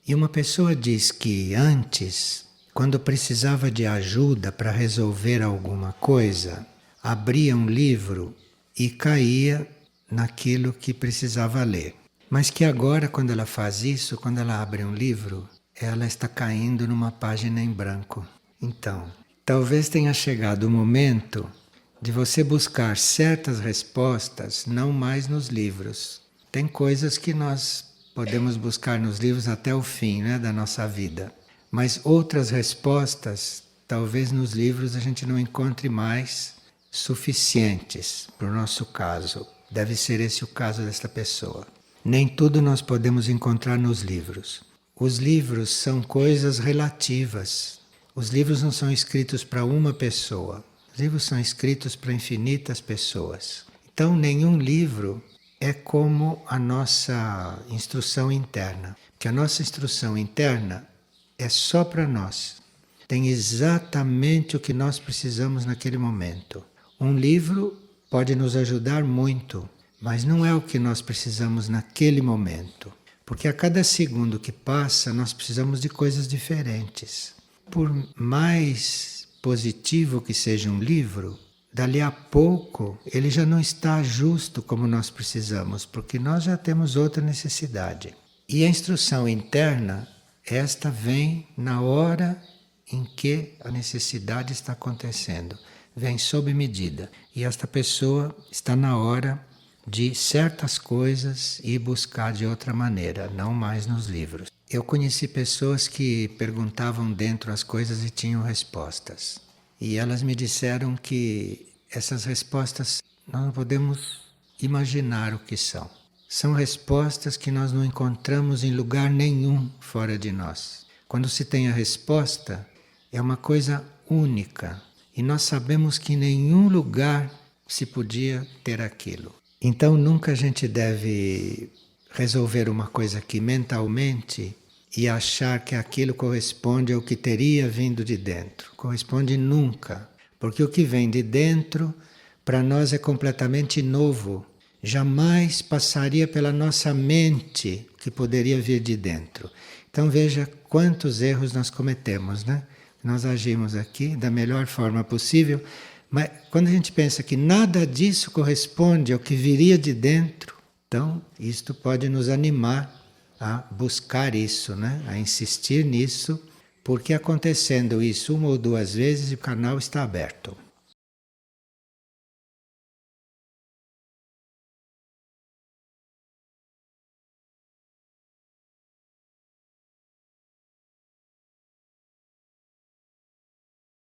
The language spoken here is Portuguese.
E uma pessoa diz que antes, quando precisava de ajuda para resolver alguma coisa, abria um livro e caía naquilo que precisava ler. Mas que agora, quando ela faz isso, quando ela abre um livro, ela está caindo numa página em branco. Então, talvez tenha chegado o momento de você buscar certas respostas não mais nos livros. Tem coisas que nós podemos buscar nos livros até o fim, né, da nossa vida. Mas outras respostas, talvez nos livros a gente não encontre mais suficientes para o nosso caso. Deve ser esse o caso desta pessoa. Nem tudo nós podemos encontrar nos livros. Os livros são coisas relativas. Os livros não são escritos para uma pessoa. Os livros são escritos para infinitas pessoas. Então, nenhum livro é como a nossa instrução interna. Porque a nossa instrução interna é só para nós. Tem exatamente o que nós precisamos naquele momento. Um livro pode nos ajudar muito, mas não é o que nós precisamos naquele momento. Porque a cada segundo que passa, nós precisamos de coisas diferentes. Por mais positivo que seja um livro, dali a pouco ele já não está justo como nós precisamos, porque nós já temos outra necessidade. E a instrução interna, esta vem na hora em que a necessidade está acontecendo. Vem sob medida. E esta pessoa está na hora de certas coisas ir buscar de outra maneira, não mais nos livros. Eu conheci pessoas que perguntavam dentro as coisas e tinham respostas. E elas me disseram que essas respostas nós não podemos imaginar o que são. São respostas que nós não encontramos em lugar nenhum fora de nós. Quando se tem a resposta, é uma coisa única. E nós sabemos que em nenhum lugar se podia ter aquilo. Então nunca a gente deve resolver uma coisa aqui mentalmente e achar que aquilo corresponde ao que teria vindo de dentro. Corresponde nunca. Porque o que vem de dentro, para nós é completamente novo. Jamais passaria pela nossa mente que poderia vir de dentro. Então veja quantos erros nós cometemos, né? Nós agimos aqui da melhor forma possível, mas quando a gente pensa que nada disso corresponde ao que viria de dentro, então isto pode nos animar a buscar isso, né? A insistir nisso, porque acontecendo isso uma ou duas vezes o canal está aberto.